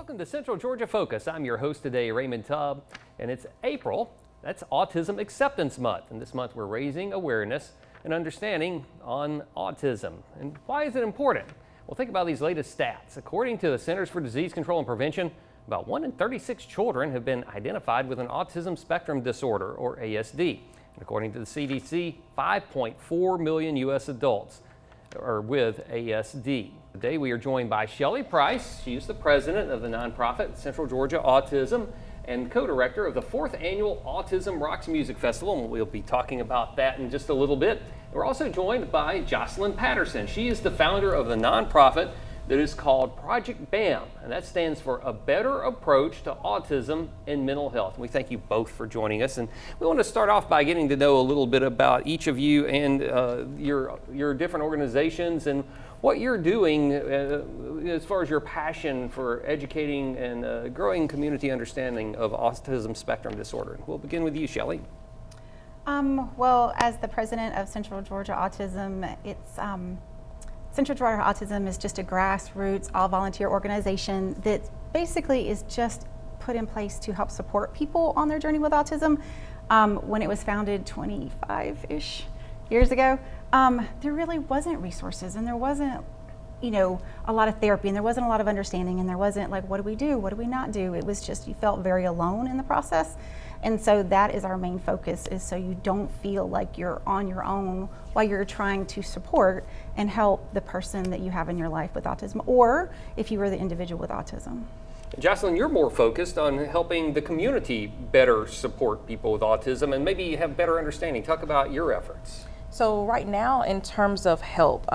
Welcome to Central Georgia Focus. I'm your host today, Raymond Tubb, and it's April. That's Autism Acceptance Month, and this month we're raising awareness and understanding on autism. And why is it important? Well, think about these latest stats. According to the Centers for Disease Control and Prevention, about 1 in 36 children have been identified with an Autism Spectrum Disorder, or ASD. And according to the CDC, 5.4 million U.S. adults are with ASD. Today we are joined by Shelley Price. She is the president of the nonprofit Central Georgia Autism and co-director of the 4th annual Autism Rocks Music Festival, and we'll be talking about that in just a little bit. We're also joined by Jocelyn Patterson. She is the founder of the nonprofit that is called Project BAM, and that stands for A Better Approach to Autism and Mental Health. And we thank you both for joining us, and we want to start off by getting to know a little bit about each of you and your different organizations and what you're doing as far as your passion for educating and growing community understanding of autism spectrum disorder. We'll begin with you, Shelley. Well, as the president of Central Georgia Autism, Central Georgia Autism is just a grassroots, all-volunteer organization that basically is just put in place to help support people on their journey with autism. When it was founded 25-ish years ago, there really wasn't resources, and there wasn't, a lot of therapy, and there wasn't a lot of understanding, and there wasn't like, what do we do? What do we not do? It was just, you felt very alone in the process. And so that is our main focus, is so you don't feel like you're on your own while you're trying to support and help the person that you have in your life with autism, or if you were the individual with autism. Jocelyn, you're more focused on helping the community better support people with autism and maybe have better understanding. Talk about your efforts. So right now, in terms of help,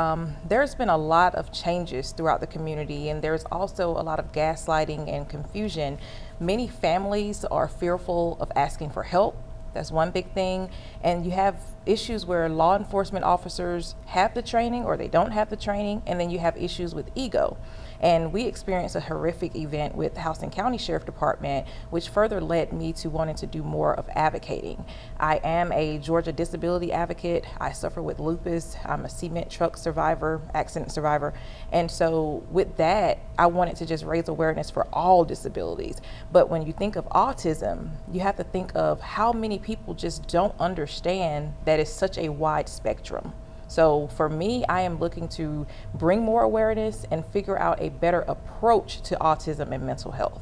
there's been a lot of changes throughout the community, and there's also a lot of gaslighting and confusion. Many families are fearful of asking for help. That's one big thing. And you have issues where law enforcement officers have the training or they don't have the training, and then you have issues with ego. And we experienced a horrific event with Houston County Sheriff Department, which further led me to wanting to do more of advocating. I am a Georgia disability advocate. I suffer with lupus. I'm a cement truck survivor, accident survivor. And so with that, I wanted to just raise awareness for all disabilities. But when you think of autism, you have to think of how many people just don't understand that it's such a wide spectrum. So for me, I am looking to bring more awareness and figure out a better approach to autism and mental health.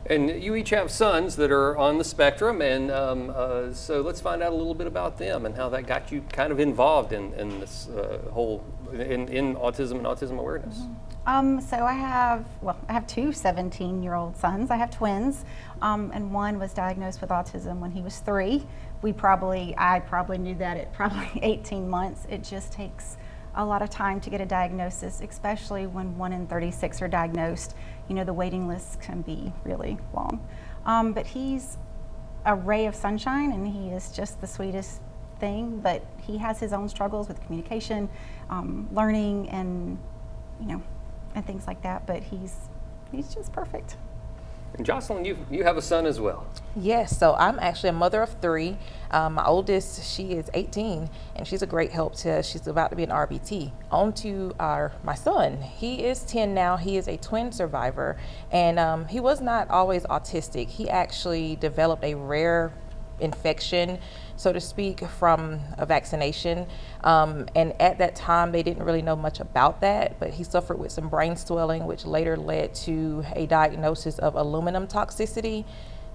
And you each have sons that are on the spectrum, and so let's find out a little bit about them and how that got you kind of involved in this whole, in autism and autism awareness. So I have two 17-year-old sons. I have twins, and one was diagnosed with autism when he was 3. I probably knew that at probably 18 months. It just takes a lot of time to get a diagnosis, especially when 1 in 36 are diagnosed. The waiting lists can be really long. But he's a ray of sunshine, and he is just the sweetest thing, but he has his own struggles with communication, learning, and and things like that, but he's just perfect. And Jocelyn, you have a son as well. Yes, so I'm actually a mother of 3. My oldest, she is 18, and she's a great help she's about to be an RBT. On to my son. He is 10 now. He is a twin survivor, and he was not always autistic. He actually developed a rare infection, so to speak, from a vaccination. And at that time, they didn't really know much about that, but he suffered with some brain swelling, which later led to a diagnosis of aluminum toxicity.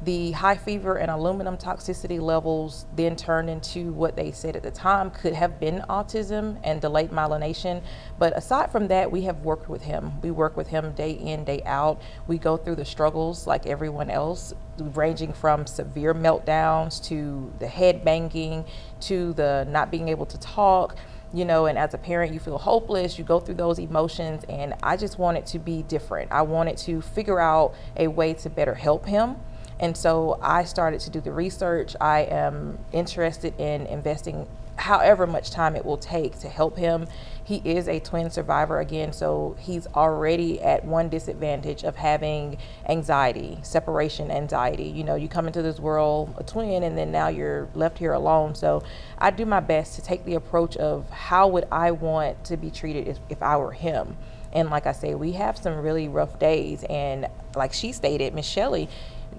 The high fever and aluminum toxicity levels then turned into what they said at the time could have been autism and delayed myelination. But aside from that, we have worked with him. We work with him day in, day out. We go through the struggles like everyone else, ranging from severe meltdowns to the head banging to the not being able to talk. And as a parent, you feel hopeless, you go through those emotions, and I just wanted to be different. I wanted to figure out a way to better help him. And so I started to do the research. I am interested in investing however much time it will take to help him. He is a twin survivor again, so he's already at one disadvantage of having anxiety, separation anxiety. You come into this world a twin, and then now you're left here alone. So I do my best to take the approach of how would I want to be treated if I were him. And like I say, we have some really rough days. And like she stated, Miss Shelley,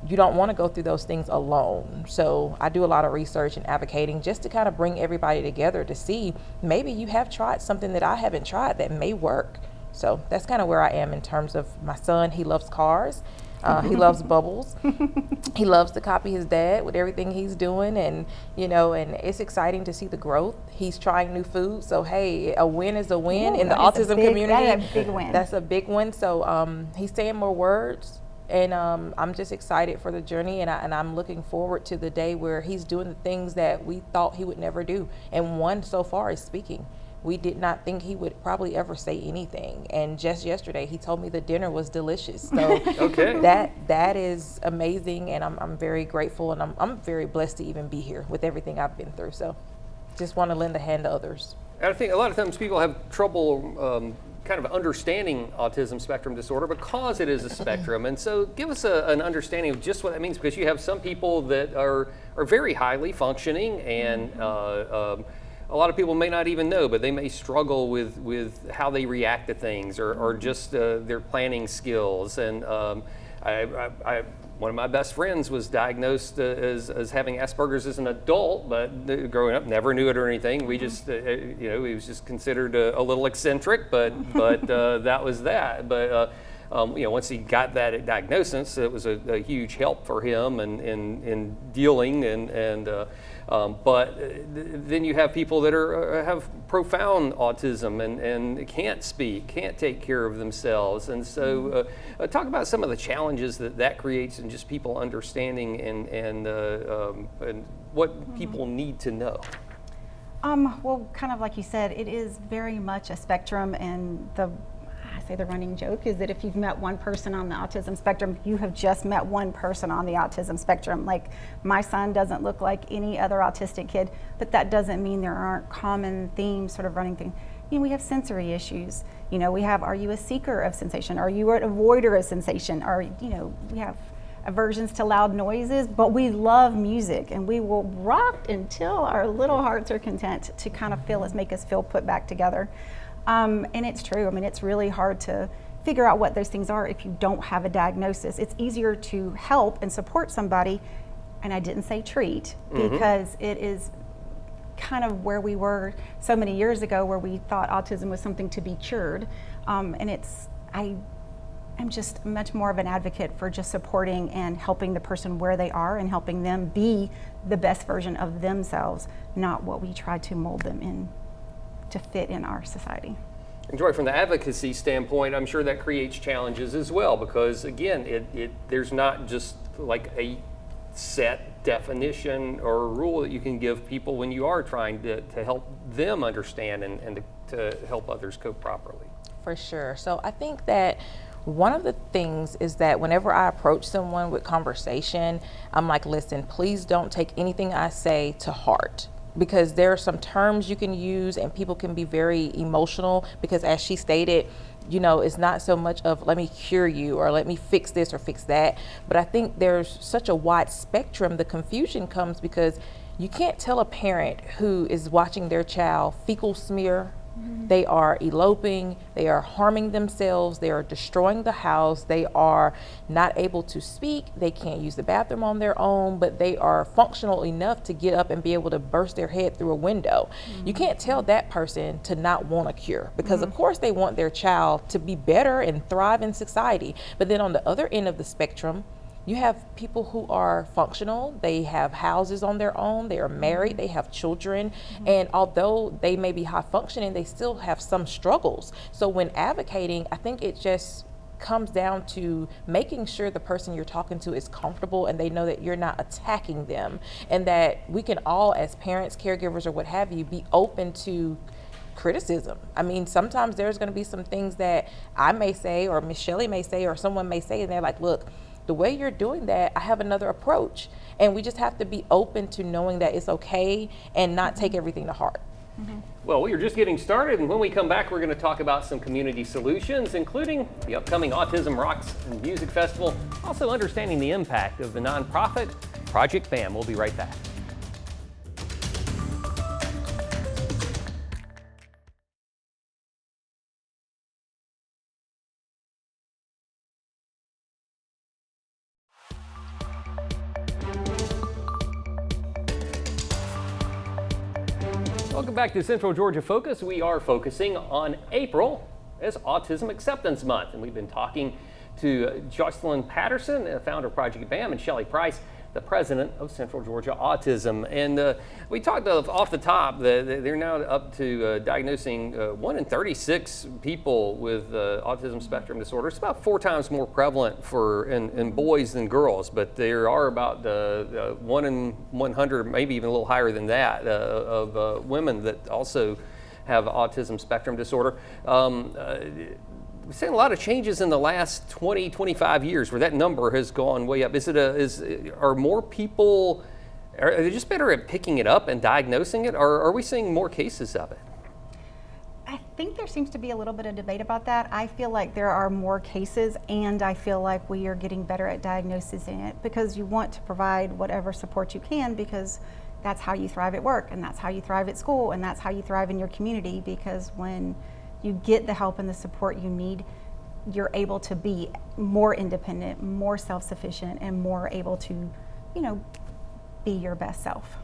you don't want to go through those things alone. So I do a lot of research and advocating just to kind of bring everybody together to see maybe you have tried something that I haven't tried that may work. So that's kind of where I am in terms of my son. He loves cars. He loves bubbles. He loves to copy his dad with everything he's doing. And, you know, and it's exciting to see the growth. He's trying new food. So, hey, a win is a win in the autism community. That's a big win. That's a big one. So he's saying more words. And I'm just excited for the journey. And I'm looking forward to the day where he's doing the things that we thought he would never do. And one so far is speaking. We did not think he would probably ever say anything. And just yesterday, he told me the dinner was delicious. So Okay. that is amazing. And I'm very grateful. And I'm very blessed to even be here with everything I've been through. So just want to lend a hand to others. And I think a lot of times people have trouble kind of understanding autism spectrum disorder because it is a spectrum. And so give us an understanding of just what that means, because you have some people that are very highly functioning, and a lot of people may not even know, but they may struggle with how they react to things, or just their planning skills. And one of my best friends was diagnosed as having Asperger's as an adult, but growing up never knew it or anything. We just, he was just considered a little eccentric, but that was that. But once he got that diagnosis, it was a huge help for him in dealing but then you have people that have profound autism and can't speak, can't take care of themselves. And so talk about some of the challenges that creates, and just people understanding and what people need to know. Well, kind of like you said, it is very much a spectrum, and the running joke is that if you've met one person on the autism spectrum, you have just met one person on the autism spectrum. Like, my son doesn't look like any other autistic kid, but that doesn't mean there aren't common themes sort of running things. We have sensory issues. We have, are you a seeker of sensation? Are you an avoider of sensation? We have aversions to loud noises, but we love music, and we will rock until our little hearts are content to kind of make us feel put back together. And it's true. It's really hard to figure out what those things are if you don't have a diagnosis. It's easier to help and support somebody, and I didn't say treat, because it is kind of where we were so many years ago, where we thought autism was something to be cured. I'm just much more of an advocate for just supporting and helping the person where they are, and helping them be the best version of themselves, not what we try to mold them in to fit in our society. And Joy, from the advocacy standpoint, I'm sure that creates challenges as well, because again, there's not just like a set definition or rule that you can give people when you are trying to help them understand and to help others cope properly. For sure. So I think that one of the things is that whenever I approach someone with conversation, I'm like, listen, please don't take anything I say to heart. Because there are some terms you can use, and people can be very emotional, because as she stated, it's not so much of let me cure you or let me fix this or fix that. But I think there's such a wide spectrum. The confusion comes because you can't tell a parent who is watching their child fecal smear. They are eloping, they are harming themselves, they are destroying the house, they are not able to speak, they can't use the bathroom on their own, but they are functional enough to get up and be able to burst their head through a window. You can't tell that person to not want a cure, because of course they want their child to be better and thrive in society. But then on the other end of the spectrum, you have people who are functional, they have houses on their own, they are married, they have children, and although they may be high functioning, they still have some struggles. So when advocating, I think it just comes down to making sure the person you're talking to is comfortable, and they know that you're not attacking them, and that we can all, as parents, caregivers, or what have you, be open to criticism. Sometimes there's going to be some things that I may say, or Miss Shelley may say, or someone may say, and they're like, look, the way you're doing that, I have another approach. And we just have to be open to knowing that it's okay and not take everything to heart. Well, we are just getting started, and when we come back, we're going to talk about some community solutions, including the upcoming Autism Rocks and Music Festival, also understanding the impact of the nonprofit Project BAM. We'll be right back. Welcome back to Central Georgia Focus. We are focusing on April as Autism Acceptance Month, and we've been talking to Jocelyn Patterson, the founder of Project BAM, and Shelley Price, the president of Central Georgia Autism. And we talked off the top that they're now up to diagnosing 1 in 36 people with autism spectrum disorder. It's about 4 times more prevalent in boys than girls, but there are about 1 in 100, maybe even a little higher than that, of women that also have autism spectrum disorder. We've seen a lot of changes in the last 20, 25 years where that number has gone way up. Are more people, are they just better at picking it up and diagnosing it, or are we seeing more cases of it? I think there seems to be a little bit of debate about that. I feel like there are more cases, and I feel like we are getting better at diagnosing it, because you want to provide whatever support you can, because that's how you thrive at work, and that's how you thrive at school, and that's how you thrive in your community, because when you get the help and the support you need, you're able to be more independent, more self-sufficient, and more able to, be your best self.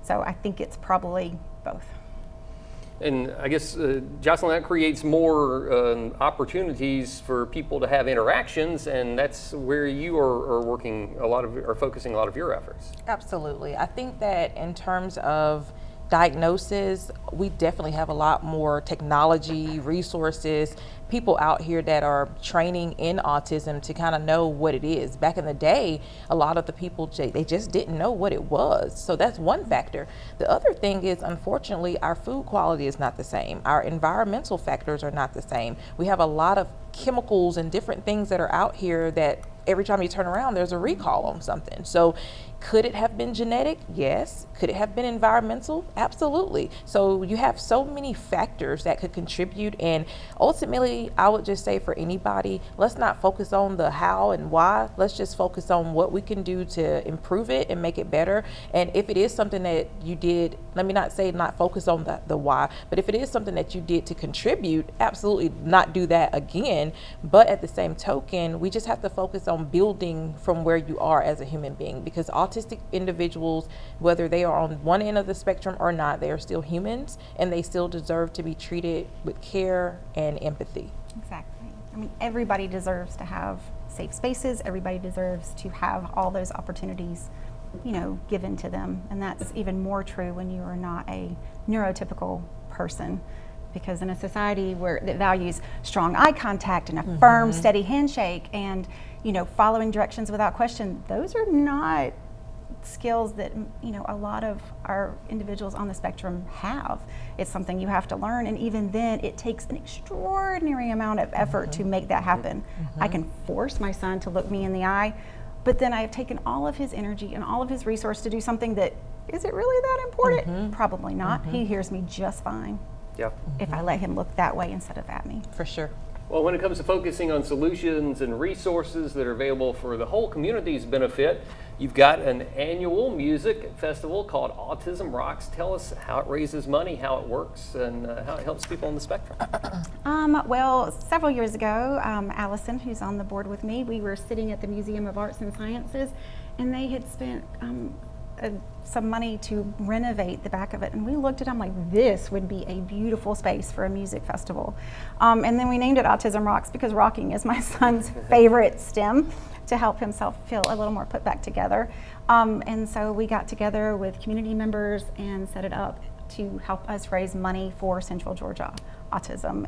So I think it's probably both. And I guess, Jocelyn, that creates more opportunities for people to have interactions, and that's where you are focusing a lot of your efforts. Absolutely. I think that in terms of diagnosis, we definitely have a lot more technology, resources, people out here that are training in autism to kind of know what it is. Back in the day, a lot of the people, they just didn't know what it was. So that's one factor. The other thing is, unfortunately, our food quality is not the same. Our environmental factors are not the same. We have a lot of chemicals and different things that are out here that every time you turn around, there's a recall on something. So could it have been genetic? Yes. Could it have been environmental? Absolutely. So you have so many factors that could contribute, and ultimately, I would just say for anybody, let's not focus on the how and why. Let's just focus on what we can do to improve it and make it better. And if it is something that you did, let me not say not focus on the why, but if it is something that you did to contribute, absolutely not do that again. But at the same token, we just have to focus on building from where you are as a human being, because autistic individuals, whether they are on one end of the spectrum or not, they are still humans, and they still deserve to be treated with care and empathy. Exactly. I mean, everybody deserves to have safe spaces. Everybody deserves to have all those opportunities, given to them. And that's even more true when you are not a neurotypical person, because in a society that values strong eye contact and a firm, steady handshake and, following directions without question, those are not skills that, a lot of our individuals on the spectrum have. It's something you have to learn, and even then, it takes an extraordinary amount of effort to make that happen. I can force my son to look me in the eye, but then I've taken all of his energy and all of his resource to do something that, is it really that important? Probably not. He hears me just fine. Yeah. If I let him look that way instead of at me. For sure. Well, when it comes to focusing on solutions and resources that are available for the whole community's benefit, you've got an annual music festival called Autism Rocks. Tell us how it raises money, how it works, and how it helps people on the spectrum. Well, several years ago, Allison, who's on the board with me, we were sitting at the Museum of Arts and Sciences, and they had spent some money to renovate the back of it, and we looked at it, I'm like, this would be a beautiful space for a music festival. And then we named it Autism Rocks, because rocking is my son's favorite STEM, to help himself feel a little more put back together. And so we got together with community members and set it up to help us raise money for Central Georgia Autism.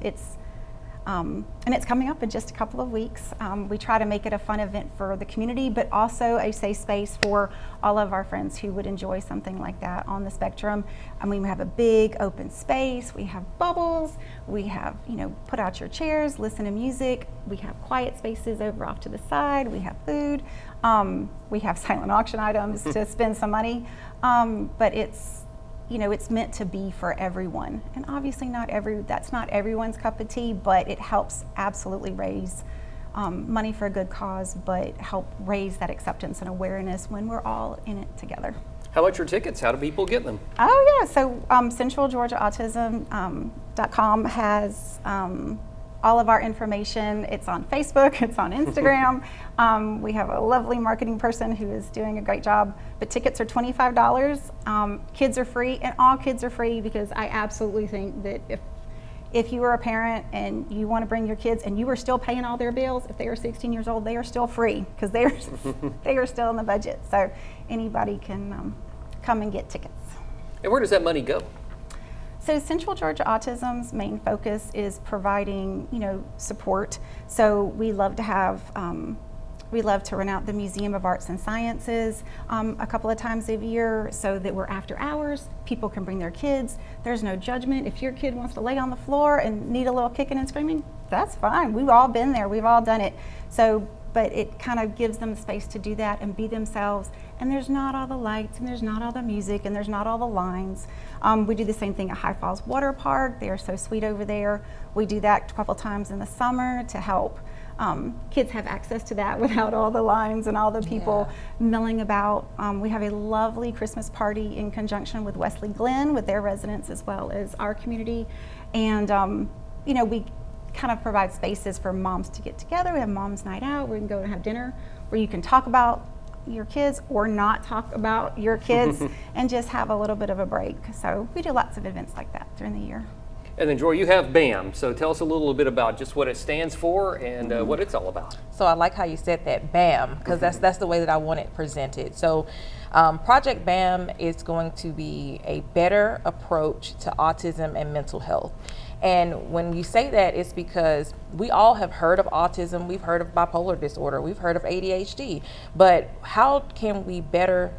And it's coming up in just a couple of weeks. We try to make it a fun event for the community, but also a safe space for all of our friends who would enjoy something like that on the spectrum. I mean, we have a big open space, we have bubbles, we have, put out your chairs, listen to music, we have quiet spaces over off to the side, we have food, we have silent auction items to spend some money, but it's meant to be for everyone. And obviously that's not everyone's cup of tea, but it helps absolutely raise money for a good cause, but help raise that acceptance and awareness when we're all in it together. How much are tickets? How do people get them? Oh yeah, so CentralGeorgiaAutism.com has all of our information. It's on Facebook, it's on Instagram. We have a lovely marketing person who is doing a great job, but tickets are $25. Kids are free, and all kids are free, because I absolutely think that if you are a parent and you want to bring your kids and you are still paying all their bills, if they are 16 years old, they are still free, because they are still in the budget. So anybody can come and get tickets. And where does that money go? So Central Georgia Autism's main focus is providing, support. So we love to rent out the Museum of Arts and Sciences a couple of times a year, so that we're after hours. People can bring their kids. There's no judgment. If your kid wants to lay on the floor and need a little kicking and screaming, that's fine. We've all been there. We've all done it. So, but it kind of gives them space to do that and be themselves. And there's not all the lights, and there's not all the music, and there's not all the lines. We do the same thing at High Falls Water Park. They are so sweet over there. We do that a couple times in the summer to help kids have access to that without all the lines and all the people milling about. We have a lovely Christmas party in conjunction with Wesley Glen, with their residents as well as our community. And we kind of provide spaces for moms to get together. We have Mom's Night Out, where you can go and have dinner, where you can talk about your kids or not talk about your kids and just have a little bit of a break. So we do lots of events like that during the year. And then Joy, you have BAM, so tell us a little bit about just what it stands for and what it's all about. So I like how you said that, BAM, because that's the way that I want it presented. So Project BAM is going to be a better approach to autism and mental health. And when you say that, it's because we all have heard of autism, we've heard of bipolar disorder, we've heard of ADHD, but how can we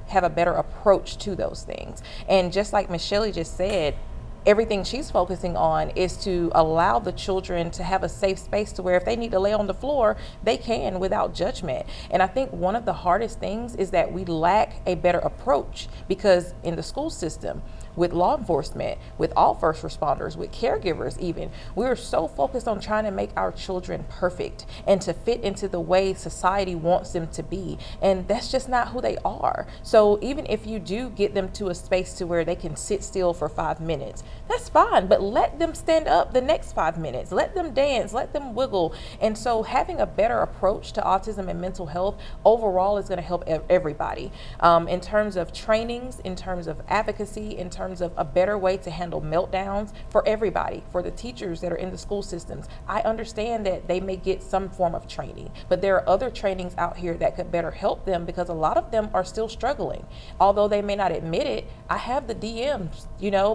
have a better approach to those things? And just like Michelle just said, everything she's focusing on is to allow the children to have a safe space to where if they need to lay on the floor, they can without judgment. And I think one of the hardest things is that we lack a better approach, because in the school system, with law enforcement, with all first responders, with caregivers even, we're so focused on trying to make our children perfect and to fit into the way society wants them to be. And that's just not who they are. So even if you do get them to a space to where they can sit still for 5 minutes, that's fine, but let them stand up the next 5 minutes, let them dance, let them wiggle. And so having a better approach to autism and mental health overall is going to help everybody in terms of trainings, in terms of advocacy, in terms of a better way to handle meltdowns for everybody, for the teachers that are in the school systems. I understand that they may get some form of training, but there are other trainings out here that could better help them, because a lot of them are still struggling. Although they may not admit it, I have the DMs,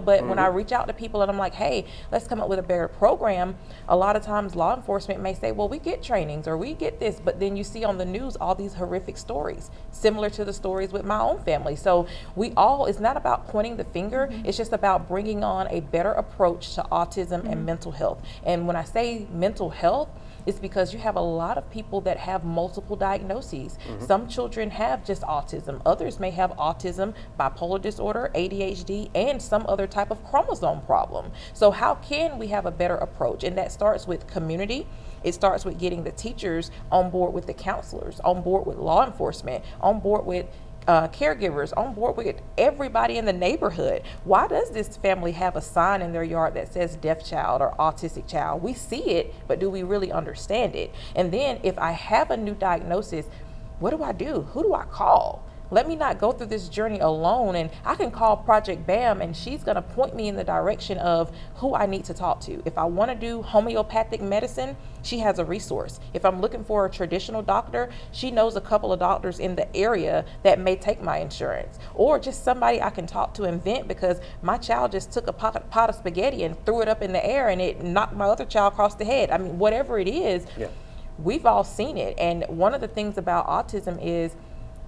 but when I reach out to people and I'm like, hey, let's come up with a better program, a lot of times law enforcement may say, well, we get trainings or we get this, but then you see on the news all these horrific stories, similar to the stories with my own family. So it's not about pointing the finger, it's just about bringing on a better approach to autism and mental health. And when I say mental health, it's because you have a lot of people that have multiple diagnoses. Some children have just autism. Others may have autism, bipolar disorder, ADHD, and some other type of chromosome problem. So how can we have a better approach? And that starts with community. It starts with getting the teachers on board with the counselors, on board with law enforcement, on board with caregivers, on board with everybody in the neighborhood. Why does this family have a sign in their yard that says deaf child or autistic child? We see it, but do we really understand it? And then if I have a new diagnosis, what do I do? Who do I call? Let me not go through this journey alone, and I can call Project BAM and she's gonna point me in the direction of who I need to talk to. If I wanna do homeopathic medicine, she has a resource. If I'm looking for a traditional doctor, she knows a couple of doctors in the area that may take my insurance. Or just somebody I can talk to and vent, because my child just took a pot of spaghetti and threw it up in the air and it knocked my other child across the head. I mean, whatever it is, we've all seen it. And one of the things about autism is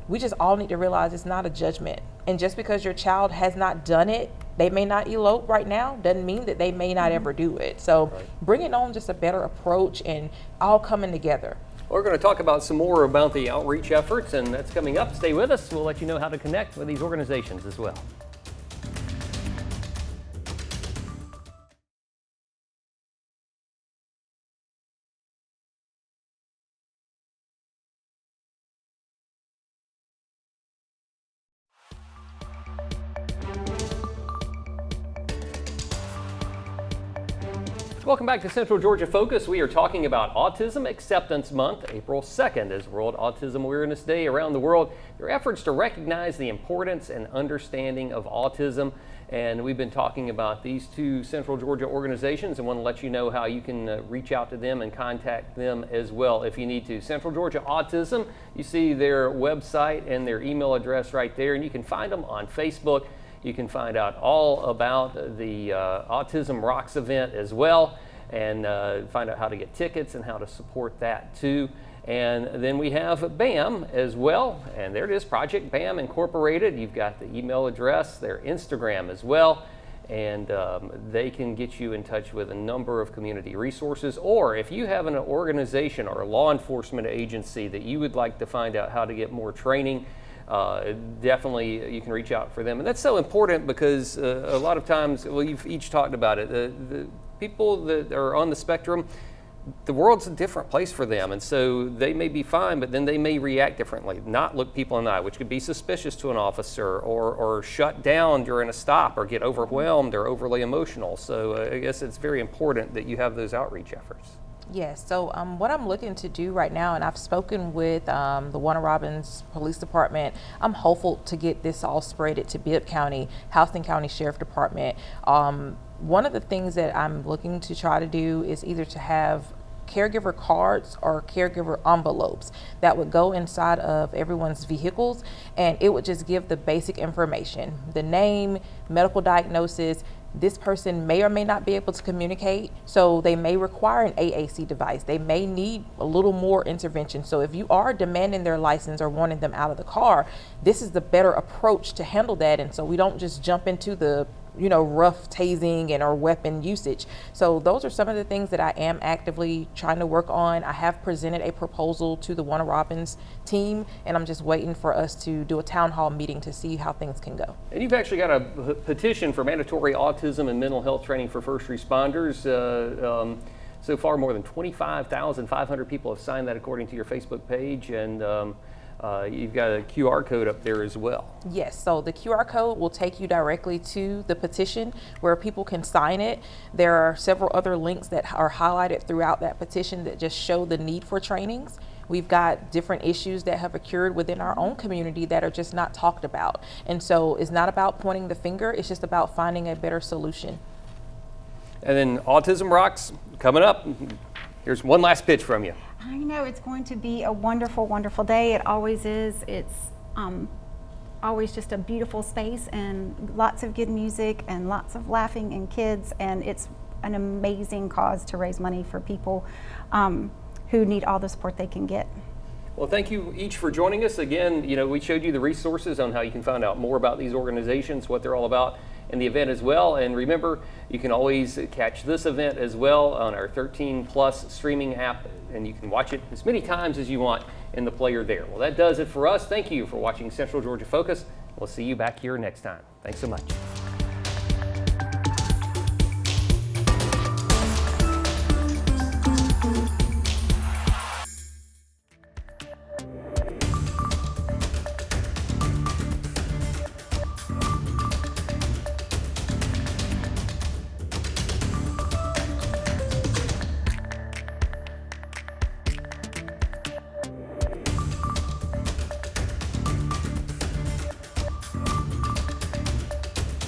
we just all need to realize it's not a judgment. And just because your child has not done it, they may not elope right now, doesn't mean that they may not ever do it. So bringing on just a better approach and all coming together. We're going to talk about some more about the outreach efforts, and that's coming up. Stay with us. We'll let you know how to connect with these organizations as well. Welcome back to Central Georgia Focus. We are talking about Autism Acceptance Month. April 2nd is World Autism Awareness Day around the world. There are efforts to recognize the importance and understanding of autism. And we've been talking about these two Central Georgia organizations and want to let you know how you can reach out to them and contact them as well if you need to. Central Georgia Autism, you see their website and their email address right there, and you can find them on Facebook. You can find out all about the Autism Rocks event as well, and find out how to get tickets and how to support that too. And then we have BAM as well, and there it is, Project BAM Incorporated. You've got the email address, their Instagram as well, and they can get you in touch with a number of community resources. Or if you have an organization or a law enforcement agency that you would like to find out how to get more training, definitely you can reach out for them. And that's so important because a lot of times, well, you've each talked about it, the people that are on the spectrum, the world's a different place for them, and so they may be fine, but then they may react differently, not look people in the eye, which could be suspicious to an officer, or shut down during a stop, or get overwhelmed or overly emotional. So I guess it's very important that you have those outreach efforts. Yes, so what I'm looking to do right now, and I've spoken with the Warner Robins Police Department, I'm hopeful to get this all spreaded to Bibb County, Houston County Sheriff Department. One of the things that I'm looking to try to do is either to have caregiver cards or caregiver envelopes that would go inside of everyone's vehicles, and it would just give the basic information, the name, medical diagnosis. This person may or may not be able to communicate, so they may require an AAC device. They may need a little more intervention. So if you are demanding their license or wanting them out of the car, this is the better approach to handle that. And so we don't just jump into the rough tasing and or weapon usage. So those are some of the things that I am actively trying to work on. I have presented a proposal to the Warner Robins team, and I'm just waiting for us to do a town hall meeting to see how things can go. And you've actually got a petition for mandatory autism and mental health training for first responders. So far, more than 25,500 people have signed that according to your Facebook page, and you've got a QR code up there as well. Yes, so the QR code will take you directly to the petition where people can sign it. There are several other links that are highlighted throughout that petition that just show the need for trainings. We've got different issues that have occurred within our own community that are just not talked about. And so it's not about pointing the finger, it's just about finding a better solution. And then Autism Rocks coming up. Here's one last pitch from you. I know it's going to be a wonderful, wonderful day. It always is. It's always just a beautiful space and lots of good music and lots of laughing and kids, and it's an amazing cause to raise money for people who need all the support they can get. Well, thank you each for joining us. Again, we showed you the resources on how you can find out more about these organizations, what they're all about, and the event as well. And remember, you can always catch this event as well on our 13 Plus streaming app, and you can watch it as many times as you want in the player there. Well, that does it for us. Thank you for watching Central Georgia Focus. We'll see you back here next time. Thanks so much.